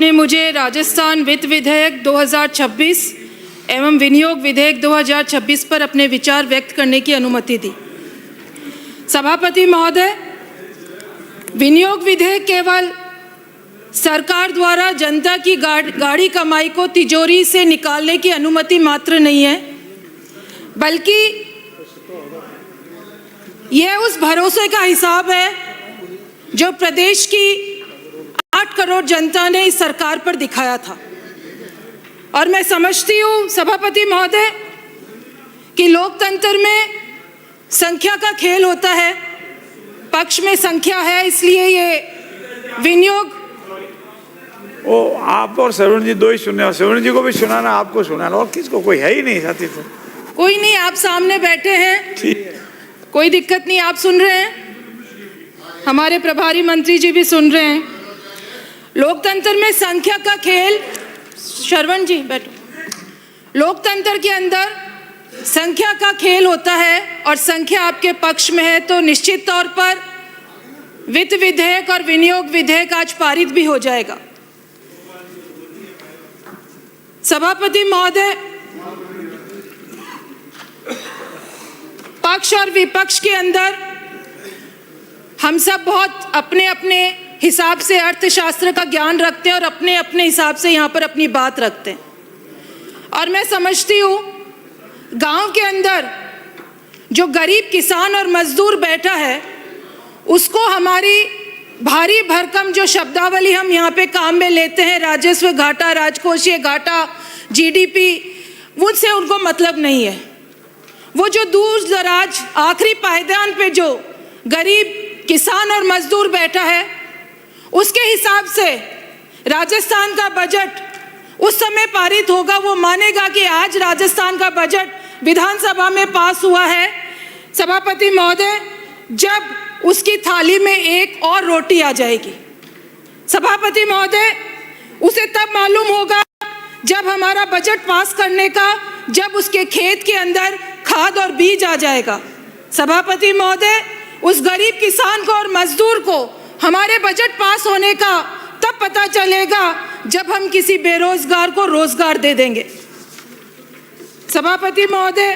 ने मुझे राजस्थान वित्त विधेयक 2026 एवं विनियोग विधेयक 2026 पर अपने विचार व्यक्त करने की अनुमति दी। सभापति महोदय, विनियोग विधेयक केवल सरकार द्वारा जनता की गाढ़ी कमाई को तिजोरी से निकालने की अनुमति मात्र नहीं है, बल्कि यह उस भरोसे का हिसाब है जो प्रदेश की 8 करोड़ जनता ने इस सरकार पर दिखाया था। और मैं समझती हूँ सभापति महोदय कि लोकतंत्र में संख्या का खेल होता है, पक्ष में संख्या है, इसलिए ये विनियोग। ओ आप और श्रवण जी दो ही सुनने, श्रवण जी को भी सुनाना, आपको सुनाना, और किसको, कोई है ही नहीं साथी। तो कोई नहीं, आप सामने बैठे हैं, ठीक है, कोई दिक्कत नहीं, आप सुन रहे हैं, हमारे प्रभारी मंत्री जी भी सुन रहे हैं। लोकतंत्र में संख्या का खेल, श्रवण जी बैठो, लोकतंत्र के अंदर संख्या का खेल होता है और संख्या आपके पक्ष में है तो निश्चित तौर पर वित्त विधेयक और विनियोग विधेयक आज पारित भी हो जाएगा। सभापति महोदय, पक्ष और विपक्ष के अंदर हम सब बहुत अपने अपने हिसाब से अर्थशास्त्र का ज्ञान रखते हैं और अपने अपने हिसाब से यहाँ पर अपनी बात रखते हैं। और मैं समझती हूँ गांव के अंदर जो गरीब किसान और मजदूर बैठा है उसको हमारी भारी भरकम जो शब्दावली हम यहाँ पे काम में लेते हैं, राजस्व घाटा, राजकोषीय घाटा, जीडीपी, उनसे उनको मतलब नहीं है। वो जो दूर दराज आखिरी पायदान पे जो गरीब किसान और मजदूर बैठा है उसके हिसाब से राजस्थान का बजट उस समय पारित होगा, वो मानेगा कि आज राजस्थान का बजट विधानसभा में पास हुआ है। सभापति महोदय, जब उसकी थाली में एक और रोटी आ जाएगी, सभापति महोदय, उसे तब मालूम होगा जब हमारा बजट पास करने का, जब उसके खेत के अंदर खाद और बीज आ जाएगा। सभापति महोदय, उस गरीब किसान को और मजदूर को हमारे बजट पास होने का तब पता चलेगा जब हम किसी बेरोजगार को रोजगार दे देंगे। सभापति महोदय,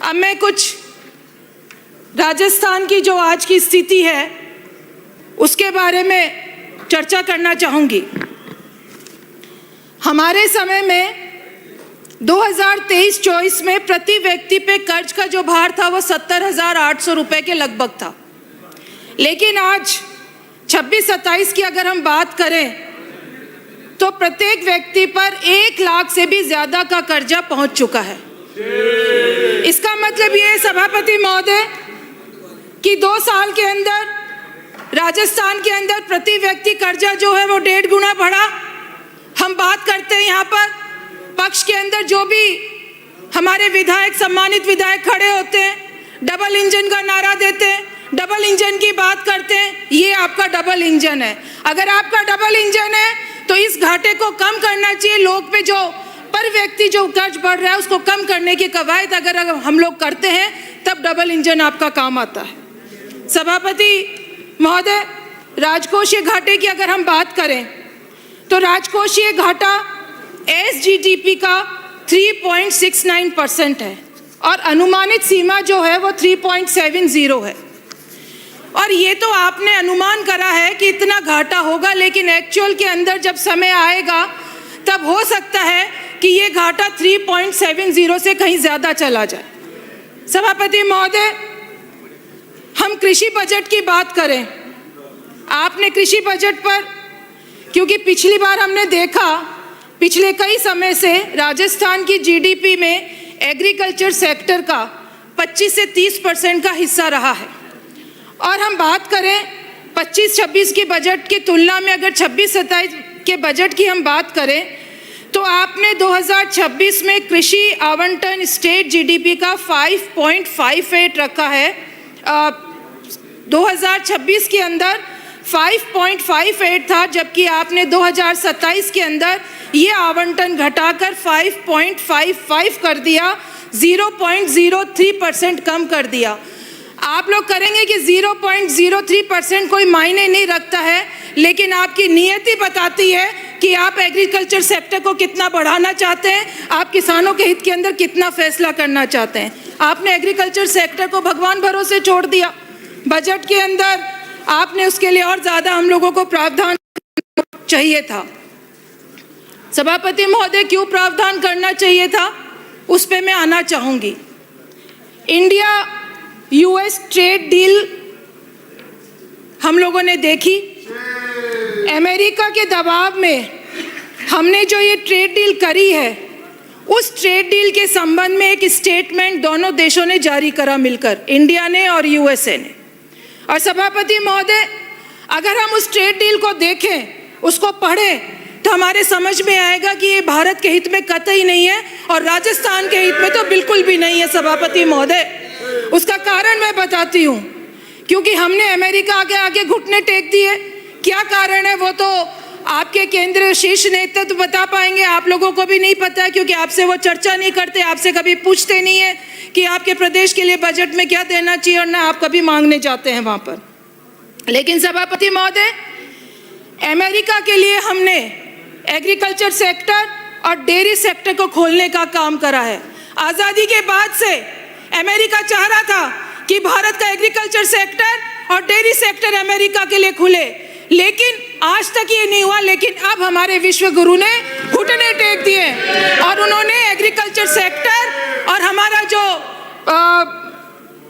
अब मैं कुछ राजस्थान की जो आज की स्थिति है उसके बारे में चर्चा करना चाहूंगी। हमारे समय में 2023-24 में प्रति व्यक्ति पे कर्ज का जो भार था वो 70,800 रुपए के लगभग था, लेकिन आज 26-27 की अगर हम बात करें तो प्रत्येक व्यक्ति पर 1 लाख से भी ज्यादा का कर्जा पहुंच चुका है। इसका मतलब ये है सभापति महोदय कि 2 साल के अंदर राजस्थान के अंदर प्रति व्यक्ति कर्जा जो है वो 1.5 गुना बढ़ा। हम बात करते हैं यहाँ पर पक्ष के अंदर जो भी हमारे विधायक, सम्मानित विधायक खड़े होते हैं, डबल इंजन का नारा देते हैं, डबल इंजन की बात करते हैं, ये आपका डबल इंजन है। अगर आपका डबल इंजन है तो इस घाटे को कम करना चाहिए। लोग पे जो पर व्यक्ति जो कर्ज बढ़ रहा है उसको कम करने की कवायद अगर हम लोग करते हैं तब डबल इंजन आपका काम आता है। सभापति महोदय, राजकोषीय घाटे की अगर हम बात करें तो राजकोषीय घाटा एसजीडीपी का 3.69% है और अनुमानित सीमा जो है वो 3.70 है। और ये तो आपने अनुमान करा है कि इतना घाटा होगा, लेकिन एक्चुअल के अंदर जब समय आएगा तब हो सकता है कि ये घाटा 3.70 से कहीं ज़्यादा चला जाए। सभापति महोदय, हम कृषि बजट की बात करें, आपने कृषि बजट पर, क्योंकि पिछली बार हमने देखा पिछले कई समय से राजस्थान की जीडीपी में एग्रीकल्चर सेक्टर का 25 से 30% का हिस्सा रहा है। और हम बात करें 25-26 की बजट की तुलना में, अगर 26-27 के बजट की हम बात करें तो आपने 2026 में कृषि आवंटन स्टेट जीडीपी का 5.58 रखा है। 2026 के अंदर 5.58 था, जबकि आपने 2027 के अंदर ये आवंटन घटाकर 5.55 कर दिया, 0.03% कम कर दिया। आप लोग करेंगे कि 0.03% कोई मायने नहीं रखता है, लेकिन आपकी नियति बताती है कि आप एग्रीकल्चर सेक्टर को कितना बढ़ाना चाहते हैं, आप किसानों के हित के अंदर कितना फैसला करना चाहते हैं। आपने एग्रीकल्चर सेक्टर को भगवान भरोसे छोड़ दिया। बजट के अंदर आपने उसके लिए और ज़्यादा हम लोगों को प्रावधान चाहिए था। सभापति महोदय, क्यों प्रावधान करना चाहिए था उस पे मैं आना चाहूँगी। इंडिया यूएस ट्रेड डील हम लोगों ने देखी। अमेरिका के दबाव में हमने जो ये ट्रेड डील करी है, उस ट्रेड डील के संबंध में एक स्टेटमेंट दोनों देशों ने जारी करा मिलकर, इंडिया ने और यूएसए ने। और सभापति महोदय, अगर हम उस ट्रेड डील को देखें, उसको पढ़ें, तो हमारे समझ में आएगा कि ये भारत के हित में कतई नहीं है और राजस्थान के हित में तो बिल्कुल भी नहीं है सभापति महोदय। उसका कारण मैं बताती हूँ, क्योंकि हमने अमेरिका के आगे घुटने टेक दिए। क्या कारण है वो तो आपके केंद्रीय शीर्ष नेतृत्व बता पाएंगे, आप लोगों को भी नहीं पता है, क्योंकि आपसे वो चर्चा नहीं करते, आपसे कभी पूछते नहीं है कि आपके प्रदेश के लिए बजट में क्या देना चाहिए, और ना आप कभी मांगने जाते हैं वहाँ पर। लेकिन सभापति महोदय, अमेरिका के लिए हमने एग्रीकल्चर सेक्टर और डेयरी सेक्टर को खोलने का काम करा है। आज़ादी के बाद से अमेरिका चाह रहा था कि भारत का एग्रीकल्चर सेक्टर और डेयरी सेक्टर अमेरिका के लिए खुले, लेकिन आज तक ये नहीं हुआ। लेकिन अब हमारे विश्व गुरु ने घुटने टेक दिए और उन्होंने एग्रीकल्चर सेक्टर और हमारा जो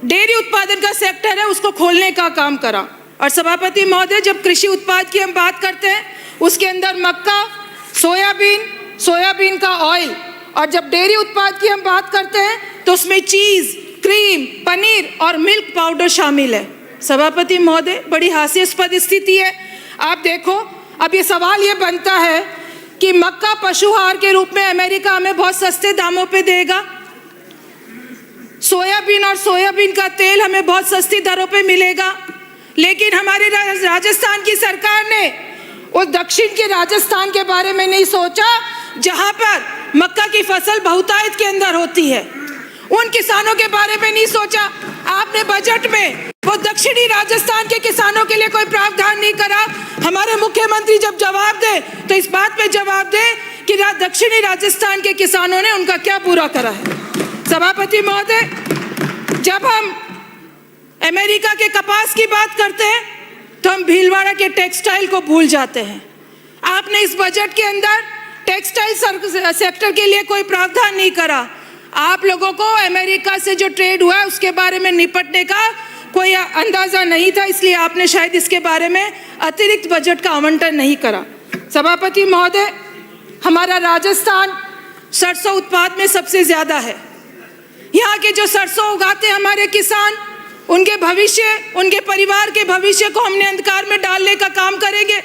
डेयरी उत्पादन का सेक्टर है उसको खोलने का काम करा। और सभापति महोदय, जब कृषि उत्पाद की हम बात करते हैं, उसके अंदर मक्का, सोयाबीन का ऑयल, और जब डेयरी उत्पाद की हम बात करते हैं तो उसमें चीज़, क्रीम, पनीर और मिल्क पाउडर शामिल है। सभापति महोदय, बड़ी हास्यास्पद स्थिति है। आप देखो, अब ये सवाल ये बनता है कि मक्का पशुहार के रूप में अमेरिका हमें बहुत सस्ते दामों पे देगा, सोयाबीन और सोयाबीन का तेल हमें बहुत सस्ती दरों पे मिलेगा, लेकिन हमारे राजस्थान की सरकार ने उस दक्षिण के राजस्थान के बारे में नहीं सोचा जहां पर मक्का की फसल बहुतायत के अंदर होती है। उन किसानों के बारे में नहीं सोचा। आपने बजट में वो दक्षिणी राजस्थान के किसानों के लिए कोई प्रावधान नहीं करा। हमारे मुख्यमंत्री जब जवाब दे तो इस बात पे जवाब दे कि दक्षिणी राजस्थान के किसानों ने उनका क्या पूरा करा है। सभापति महोदय, जब हम अमेरिका के कपास की बात करते हैं तो हम भीलवाड़ा के टेक्सटाइल को भूल जाते हैं। आपने इस बजट के अंदर टेक्सटाइल सेक्टर के लिए कोई प्रावधान नहीं करा। आप लोगों को अमेरिका से जो ट्रेड हुआ है उसके बारे में निपटने का कोई अंदाजा नहीं था, इसलिए आपने शायद इसके बारे में अतिरिक्त बजट का आवंटन नहीं करा। सभापति महोदय, हमारा राजस्थान सरसों उत्पाद में सबसे ज़्यादा है। यहाँ के जो सरसों उगाते हैं हमारे किसान, उनके भविष्य, उनके परिवार के भविष्य को हमने अंधकार में डालने का काम करेंगे।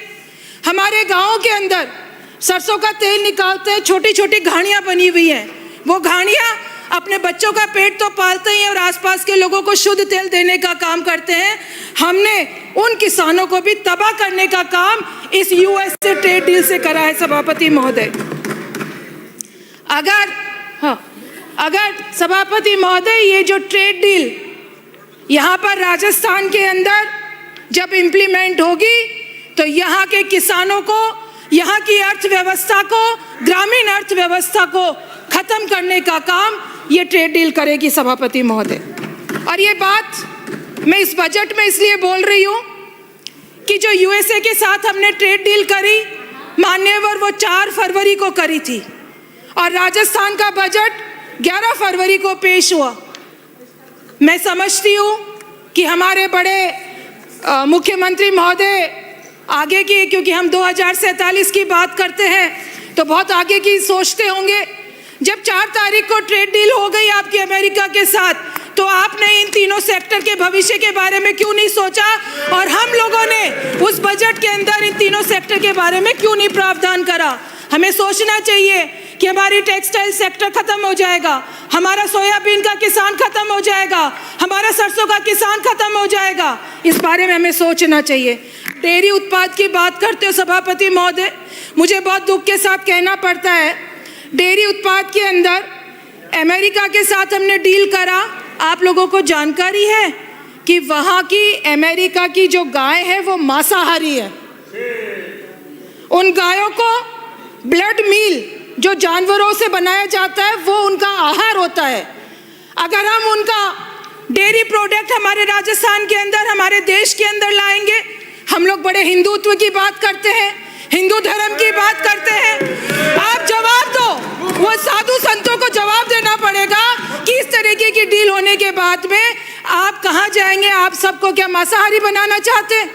हमारे गाँव के अंदर सरसों का तेल निकालते हैं, छोटी छोटी घाड़ियाँ बनी हुई हैं। वो घाड़ियाँ अपने बच्चों का पेट तो पालते ही हैं और आसपास के लोगों को शुद्ध तेल देने का काम करते हैं। हमने उन किसानों को भी तबाह करने का काम इस यूएस से ट्रेड डील से करा है। सभापति महोदय, अगर सभापति महोदय, ये जो ट्रेड डील यहाँ पर राजस्थान के अंदर जब इम्प्लीमेंट होगी तो यहाँ के किसानों को, यहाँ की अर्थव्यवस्था को, ग्रामीण अर्थव्यवस्था को खत्म करने का काम ये ट्रेड डील करेगी सभापति महोदय। और ये बात मैं इस बजट में इसलिए बोल रही हूँ कि जो यूएसए के साथ हमने ट्रेड डील करी, मान्यवर वो 4 फरवरी को करी थी और राजस्थान का बजट 11 फरवरी को पेश हुआ। मैं समझती हूँ कि हमारे बड़े मुख्यमंत्री महोदय आगे की, क्योंकि हम 2047 की बात करते हैं तो बहुत आगे की सोचते होंगे। जब 4 तारीख को ट्रेड डील हो गई आपकी अमेरिका के साथ, तो आपने इन तीनों सेक्टर के भविष्य के बारे में क्यों नहीं सोचा, और हम लोगों ने उस बजट के अंदर इन तीनों सेक्टर के बारे में क्यों नहीं प्रावधान करा। हमें सोचना चाहिए कि हमारी टेक्सटाइल सेक्टर खत्म हो जाएगा, हमारा सोयाबीन का किसान खत्म हो जाएगा, हमारा सरसों का किसान खत्म हो जाएगा। इस बारे में हमें सोचना चाहिए। डेयरी उत्पाद की बात करते हो सभापति महोदय, मुझे बहुत दुख के साथ कहना पड़ता है, डेयरी उत्पाद के अंदर अमेरिका के साथ हमने डील करा। आप लोगों को जानकारी है कि वहाँ की अमेरिका की जो गाय है वो मांसाहारी है। उन गायों को ब्लड मील जो जानवरों से बनाया जाता है वो उनका आहार होता है। अगर हम उनका डेयरी प्रोडक्ट हमारे राजस्थान के अंदर, हमारे देश के अंदर लाएंगे, हम लोग बड़े हिंदुत्व की बात करते हैं, हिंदू धर्म की बात करते हैं। आप जवाब दो, वो साधु संतों को जवाब देना पड़ेगा कि इस तरीके की डील होने के बाद में आप कहाँ जाएंगे? आप सबको क्या मांसाहारी बनाना चाहते हैं?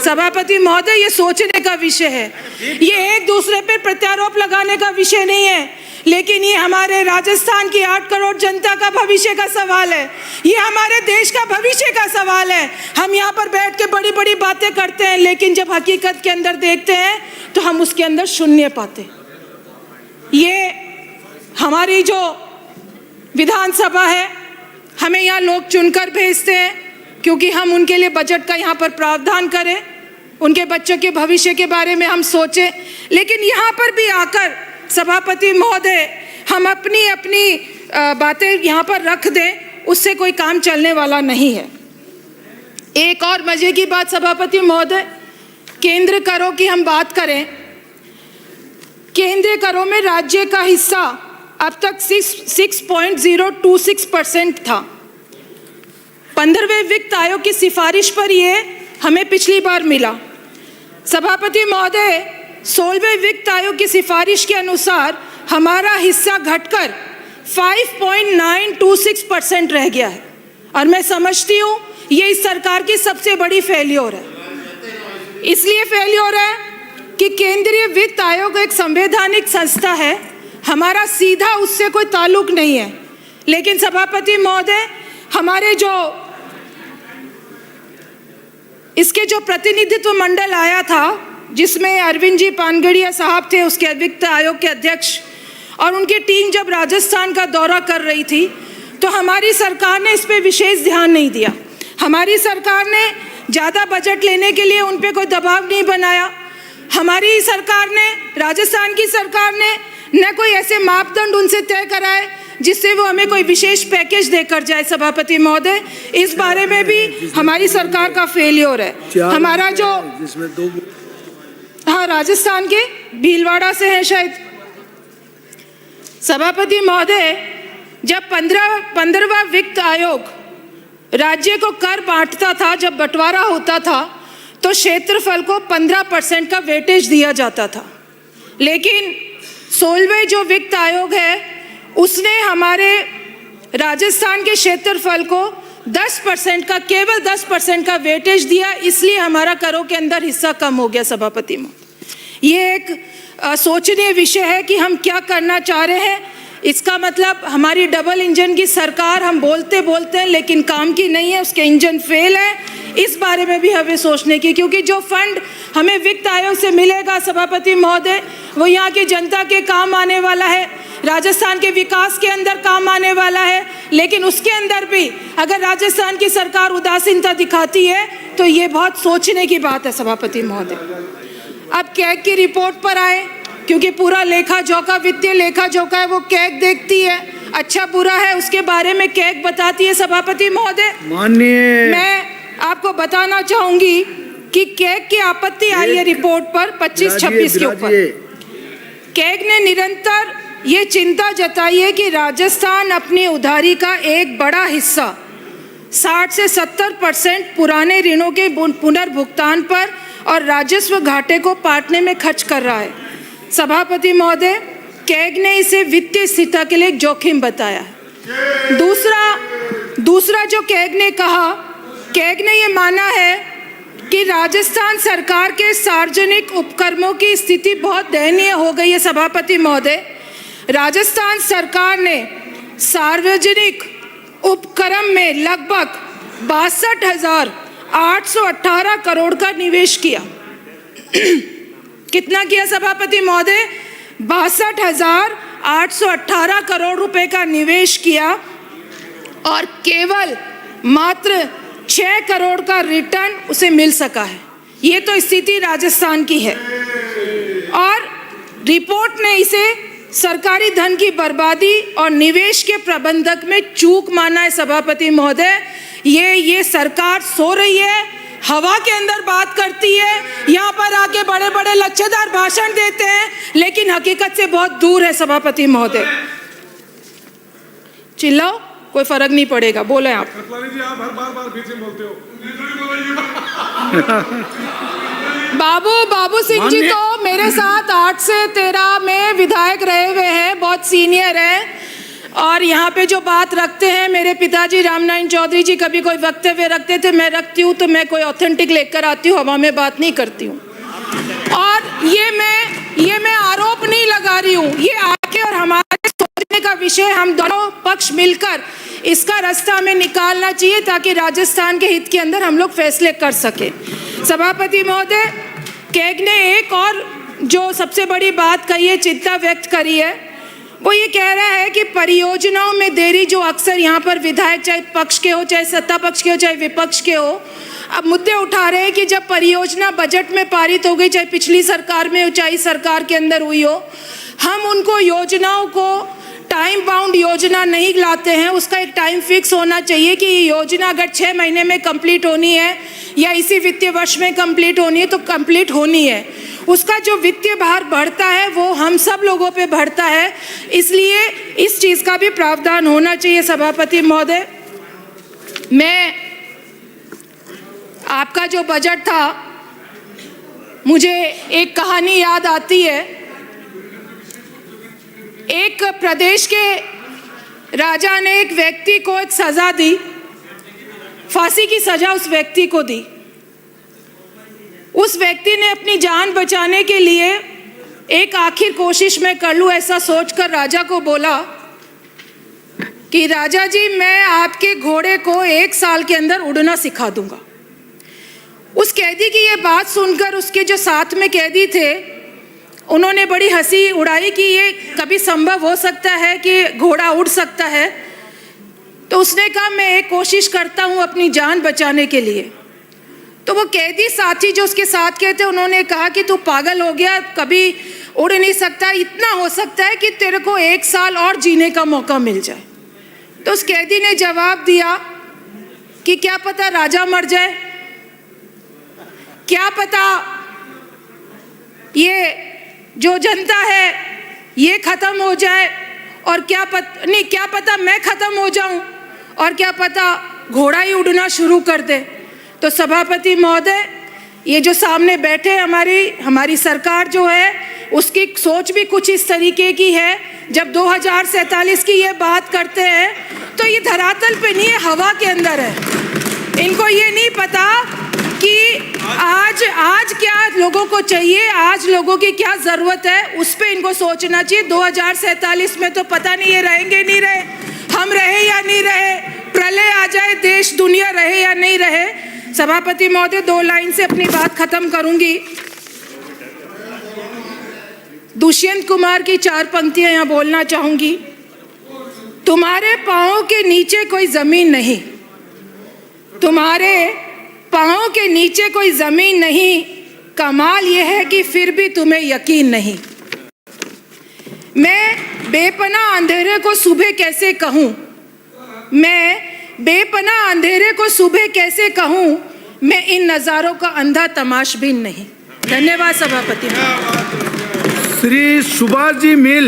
सभापति महोदय, ये सोचने का विषय है, ये एक दूसरे पे प्रत्यारोप लगाने का विषय नहीं है, लेकिन ये हमारे राजस्थान की 8 करोड़ जनता का भविष्य का सवाल है, ये हमारे देश का भविष्य का सवाल है। हम यहाँ पर बैठ के बड़ी बड़ी बातें करते हैं, लेकिन जब हकीकत के अंदर देखते हैं तो हम उसके अंदर शून्य पाते। ये हमारी जो विधानसभा है, हमें यहाँ लोग चुनकर भेजते हैं क्योंकि हम उनके लिए बजट का यहाँ पर प्रावधान करें, उनके बच्चों के भविष्य के बारे में हम सोचें। लेकिन यहाँ पर भी आकर सभापति महोदय हम अपनी अपनी बातें यहाँ पर रख दें, उससे कोई काम चलने वाला नहीं है। एक और मजे की बात सभापति महोदय, केंद्र करों की हम बात करें, केंद्रीय करों में राज्य का हिस्सा अब तक 6.026% था। 15वें वित्त आयोग की सिफारिश पर ये हमें पिछली बार मिला। सभापति महोदय, 16वें वित्त आयोग की सिफारिश के अनुसार हमारा हिस्सा घटकर 5.926% रह गया है, और मैं समझती हूँ ये इस सरकार की सबसे बड़ी फेल्योर है। इसलिए फेल्योर है कि केंद्रीय वित्त आयोग एक संवैधानिक संस्था है, हमारा सीधा उससे कोई ताल्लुक नहीं है। लेकिन सभापति महोदय, हमारे जो इसके जो प्रतिनिधित्व मंडल आया था, जिसमें अरविंद जी पानगढ़िया साहब थे उसके वित्त आयोग के अध्यक्ष, और उनकी टीम जब राजस्थान का दौरा कर रही थी तो हमारी सरकार ने इस पे विशेष ध्यान नहीं दिया। हमारी सरकार ने ज़्यादा बजट लेने के लिए उन पे कोई दबाव नहीं बनाया। हमारी सरकार ने, राजस्थान की सरकार ने न कोई ऐसे मापदंड उनसे तय कराए जिससे वो हमें कोई विशेष पैकेज देकर जाए। सभापति महोदय, इस बारे में भी हमारी सरकार का फेलियर है। हमारा जो हाँ, राजस्थान के भीलवाड़ा से है शायद। सभापति महोदय, जब 15वां वित्त आयोग राज्य को कर बांटता था, जब बंटवारा होता था तो क्षेत्रफल को 15% का वेटेज दिया जाता था। लेकिन 16वें जो वित्त आयोग है उसने हमारे राजस्थान के क्षेत्रफल को 10% का, केवल 10% का वेटेज दिया, इसलिए हमारा करों के अंदर हिस्सा कम हो गया। सभापति महोदय, ये एक सोचनीय विषय है कि हम क्या करना चाह रहे हैं। इसका मतलब हमारी डबल इंजन की सरकार, हम बोलते हैं लेकिन काम की नहीं है, उसके इंजन फेल है। इस बारे में भी हमें सोचने की, क्योंकि जो फंड हमें वित्त आयोग से मिलेगा सभापति महोदय, वो यहाँ की जनता के काम आने वाला है, राजस्थान के विकास के अंदर काम आने वाला है। लेकिन उसके अंदर भी अगर राजस्थान की सरकार उदासीनता दिखाती है तो ये बहुत सोचने की बात है। सभापति महोदय, अब कैग की रिपोर्ट पर आए, क्योंकि पूरा लेखा जोखा, वित्तीय लेखा जोखा है वो कैग देखती है, अच्छा बुरा है उसके बारे में कैग बताती है। सभापति महोदय, माननीय, मैं आपको बताना चाहूंगी कि कैग की आपत्ति आई है रिपोर्ट पर 25-26 के ऊपर। कैग ने निरंतर ये चिंता जताई है कि राजस्थान अपनी उधारी का एक बड़ा हिस्सा 60 से 70% पुराने ऋणों के पुनर्भुगतान पर और राजस्व घाटे को पाटने में खर्च कर रहा है। सभापति महोदय, कैग ने इसे वित्तीय स्थिरता के लिए एक जोखिम बताया है। दूसरा जो कैग ने कहा, कैग ने ये माना है कि राजस्थान सरकार के सार्वजनिक उपक्रमों की स्थिति बहुत दयनीय हो गई है। सभापति महोदय, राजस्थान सरकार ने सार्वजनिक उपक्रम में लगभग 62,818 करोड़ का निवेश किया। कितना किया सभापति महोदय? 62,818 करोड़ रुपए का निवेश किया और केवल मात्र 6 करोड़ का रिटर्न उसे मिल सका है। ये तो स्थिति राजस्थान की है। और रिपोर्ट ने इसे सरकारी धन की बर्बादी और निवेश के प्रबंधक में चूक माना है। सभापति महोदय, ये सरकार सो रही है, हवा के अंदर बात करती है, यहाँ पर आके बड़े बड़े लच्छेदार भाषण देते हैं, लेकिन हकीकत से बहुत दूर है। सभापति महोदय, चिल्लाओ, कोई फर्क नहीं पड़ेगा, बोले आप। कृपलानी जी, आप हर बार बीच में बोलते हो। बाबू सिंह जी तो मेरे साथ 8 से 13 में विधायक रहे हुए हैं, बहुत सीनियर हैं, और यहाँ पे जो बात रखते हैं मेरे पिताजी रामनारायण चौधरी जी, कभी कोई वक्तव्य रखते थे, मैं रखती हूँ तो मैं कोई ऑथेंटिक लेकर आती हूँ, हवा में बात नहीं करती हूँ। और ये मैं आरोप नहीं लगा रही हूँ, ये आपके और हमारे सोचने का विषय, हम दोनों पक्ष मिलकर इसका रास्ता हमें निकालना चाहिए ताकि राजस्थान के हित के अंदर हम लोग फैसले कर सके। सभापति महोदय, कैग ने एक और जो सबसे बड़ी बात कही है, चिंता व्यक्त करी है, वो ये कह रहा है कि परियोजनाओं में देरी जो अक्सर यहाँ पर विधायक चाहे पक्ष के हो, चाहे सत्ता पक्ष के हो, चाहे विपक्ष के हो, अब मुद्दे उठा रहे हैं कि जब परियोजना बजट में पारित हो गई, चाहे पिछली सरकार में हो चाहे सरकार के अंदर हुई हो, हम उनको योजनाओं को टाइम बाउंड योजना नहीं लाते हैं, उसका एक टाइम फिक्स होना चाहिए कि ये योजना अगर 6 महीने में कंप्लीट होनी है या इसी वित्तीय वर्ष में कंप्लीट होनी है तो कंप्लीट होनी है। उसका जो वित्तीय भार बढ़ता है वो हम सब लोगों पे बढ़ता है, इसलिए इस चीज़ का भी प्रावधान होना चाहिए। सभापति महोदय, मैं आपका जो बजट था, मुझे एक कहानी याद आती है। एक प्रदेश के राजा ने एक व्यक्ति को एक सजा दी, फांसी की सजा उस व्यक्ति को दी। उस व्यक्ति ने अपनी जान बचाने के लिए एक आखिर कोशिश मैं कर लूँ ऐसा सोचकर राजा को बोला कि राजा जी, मैं आपके घोड़े को 1 साल के अंदर उड़ना सिखा दूंगा। उस कैदी की ये बात सुनकर उसके जो साथ में कैदी थे, उन्होंने बड़ी हंसी उड़ाई कि ये कभी संभव हो सकता है कि घोड़ा उड़ सकता है। तो उसने कहा, मैं एक कोशिश करता हूँ अपनी जान बचाने के लिए। तो वो कैदी साथी जो उसके साथ के थे, उन्होंने कहा कि तू पागल हो गया, कभी उड़ नहीं सकता, इतना हो सकता है कि तेरे को 1 साल और जीने का मौका मिल जाए। तो उस कैदी ने जवाब दिया कि क्या पता राजा मर जाए, क्या पता ये जो जनता है ये खत्म हो जाए, और क्या पता मैं खत्म हो जाऊं, और क्या पता घोड़ा ही उड़ना शुरू कर दे। तो सभापति महोदय, ये जो सामने बैठे हमारी सरकार जो है, उसकी सोच भी कुछ इस तरीके की है। जब 2047 की ये बात करते हैं तो ये धरातल पे नहीं है, हवा के अंदर है। इनको ये नहीं पता कि आज क्या लोगों को चाहिए, आज लोगों की क्या ज़रूरत है, उस पे इनको सोचना चाहिए। 2047 में तो पता नहीं ये रहेंगे नहीं रहे, हम रहे या नहीं रहे, प्रलय आ जाए, देश दुनिया रहे या नहीं रहे। सभापति महोदय, 2 लाइन से अपनी बात खत्म करूंगी। दुष्यंत कुमार की 4 पंक्तियां यहाँ बोलना चाहूंगी। तुम्हारे पाँव के नीचे कोई जमीन नहीं, तुम्हारे पाँव के नीचे कोई जमीन नहीं, कमाल यह है कि फिर भी तुम्हें यकीन नहीं। मैं बेपनाह अंधेरे को सुबह कैसे कहूँ, मैं बेपनाह अंधेरे को सुबह कैसे कहूँ, मैं इन नज़ारों का अंधा तमाशबीन नहीं। धन्यवाद सभापति। श्री सुभाष जी मिल।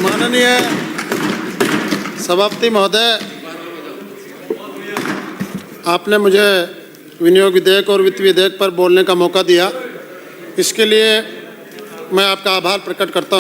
माननीय सभापति महोदय, आपने मुझे विनियोग विधेयक और वित्त विधेयक पर बोलने का मौका दिया, इसके लिए मैं आपका आभार प्रकट करता हूँ।